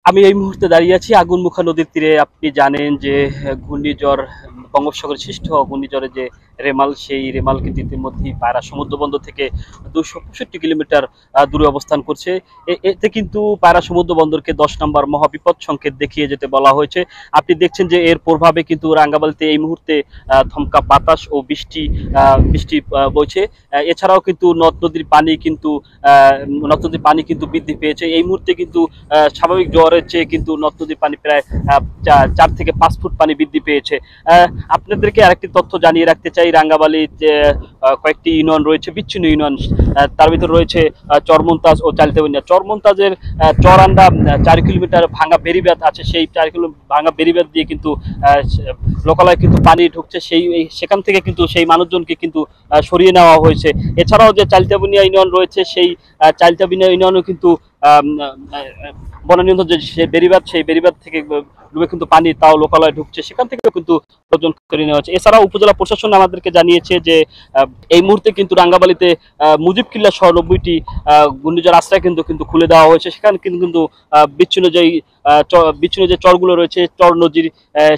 আমি এই মুহূর্তে দাঁড়িয়ে আছি আগুনমুখা নদীর তীরে। আপনি জানেন যে ঘূর্ণিঝড় বঙ্গোপসাগরে সৃষ্টি হওয়া ঘূর্ণিঝড়ে যে রেমাল, সেই রেমাল কিন্তু ইতিমধ্যেই পায়রা সমুদ্র বন্দর থেকে 265 কিলোমিটার দূরে অবস্থান করছে। এতে কিন্তু পায়রা সমুদ্র বন্দরকে 10 নম্বর মহাবিপদ সংকেত দেখিয়ে যেতে বলা হয়েছে। আপনি দেখছেন যে এর প্রভাবে কিন্তু রাঙ্গামাটিতে এই মুহূর্তে থমকা বাতাস ও বৃষ্টি বৃষ্টি বইছে। এছাড়াও কিন্তু নদ নদীর পানি কিন্তু বৃদ্ধি পেয়েছে। এই মুহূর্তে কিন্তু স্বাভাবিক জোয়ারের চেয়ে কিন্তু নদ নদীর পানি প্রায় 4 থেকে 5 ফুট পানি বৃদ্ধি পেয়েছে। আপনাদেরকে আরেকটি তথ্য জানিয়ে রাখতে চাই, রাঙ্গাবালির যে কয়েকটি ইউনিয়ন রয়েছে, বিচ্ছিন্ন ইউনিয়ন, তার ভিতরে রয়েছে চরমন্তাজ ও চালতেবনিয়া। চরমন্তাজের চরান্ডা 4 কিলোমিটার ভাঙা বেড়িবাঁধ আছে, সেই 4 কিলোমিটার ভাঙা বেড়িবাঁধ দিয়ে কিন্তু লোকালয়ে কিন্তু পানি ঢুকছে। সেখান থেকে কিন্তু সেই মানুষজনকে কিন্তু সরিয়ে নেওয়া হয়েছে। এছাড়াও যে চালতেবনিয়া ইউনিয়ন রয়েছে, সেই চালতেবনিয়া ইউনিয়নও কিন্তু বনানিয়ন্ত্রণ যে বেড়িবাঁধ, সেই বেড়িবাঁধ থেকে ডুবে কিন্তু পানি তাও লোকালয়ে ঢুকছে, সেখান থেকেও কিন্তু লোকজন সরিয়ে নেওয়া হচ্ছে। এছাড়াও উপজেলা প্রশাসন আমাদেরকে জানিয়েছে যে এই মুহূর্তে কিন্তু রাঙ্গাবালিতে মুজিব কিল্লা সহ 90টি ঘূর্ণিঝড় আশ্রয় কেন্দ্র কিন্তু খুলে দেওয়া হয়েছে। সেখানে কিন্তু বিচ্ছিন্ন যে চরগুলো রয়েছে, চর নদীর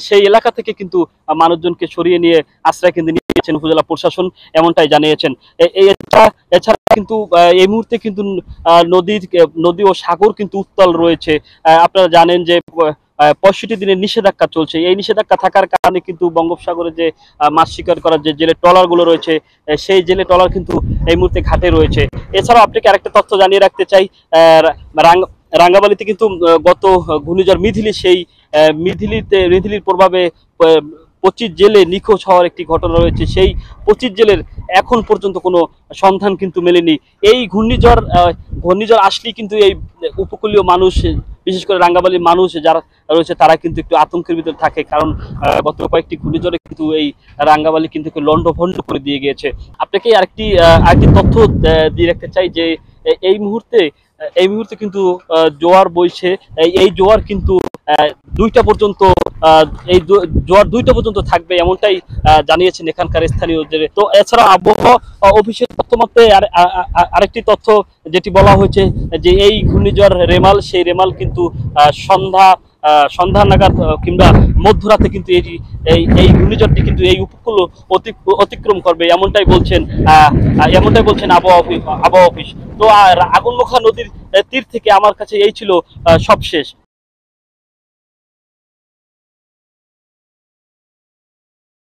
সেই এলাকা থেকে কিন্তু মানুষজনকে সরিয়ে নিয়ে আশ্রয় কেন্দ্রে নিয়েছেন উপজেলা প্রশাসন, এমনটাই জানিয়েছেন। এছাড়া কিন্তু এই মুহূর্তে কিন্তু নদী ও সাগর কিন্তু উত্তাল রয়েছে। আপনারা জানেন যে 65 দিনের নিষেধাজ্ঞা চলছে। এই নিষেধাজ্ঞা থাকার কারণে কিন্তু বঙ্গোপসাগরে যে মাছ শিকার করার যে জেলে ট্রলার গুলো রয়েছে, সেই জেলে ট্রলার কিন্তু এই মুহূর্তে ঘাটে রয়েছে। এছাড়াও আপনাকে আরেকটা তথ্য জানিয়ে রাখতে চাই, রাঙ্গাবালিতে কিন্তু গত ঘূর্ণিঝড় মিথিলি, সেই মিথিলির প্রভাবে 25 জেলে নিখোঁজ হওয়ার একটি ঘটনা রয়েছে। সেই 25 জেলের এখন পর্যন্ত কোনো সন্ধান কিন্তু মেলেনি। এই ঘূর্ণিঝড় আসলেই কিন্তু এই উপকূলীয় মানুষ, বিশেষ করে রাঙ্গাবালির মানুষ যারা রয়েছে, তারা কিন্তু একটু আতঙ্কের ভিতরে থাকে। কারণ গত কয়েকটি ঘূর্ণিঝড়ে কিন্তু এই রাঙ্গাবালি কিন্তু লন্ডভন্ড করে দিয়ে গিয়েছে। আপনাকে আরেকটি তথ্য দিয়ে রাখতে চাই যে এই মুহূর্তে কিন্তু জোয়ার বইছে। এই জোয়ার কিন্তু দুইটা পর্যন্ত জোয়ার 2টা পর্যন্ত থাকবে, এমনটাই জানিয়েছেন এখানকার স্থানীয়দের। তো এছাড়া আবহাওয়া অফিসের তথ্য মতে আরেকটি তথ্য যেটি বলা হয়েছে যে এই ঘূর্ণিঝড় রেমাল, সেই রেমাল কিন্তু সন্ধ্যা নাগাদ কিংবা মধ্যরাতে কিন্তু এই ঘূর্ণিঝড়টি কিন্তু এই উপকূল অতিক্রম করবে, এমনটাই বলছেন আবহাওয়া অফিস। তো আগুনমুখা নদীর তীর থেকে আমার কাছে এই ছিল সবশেষ।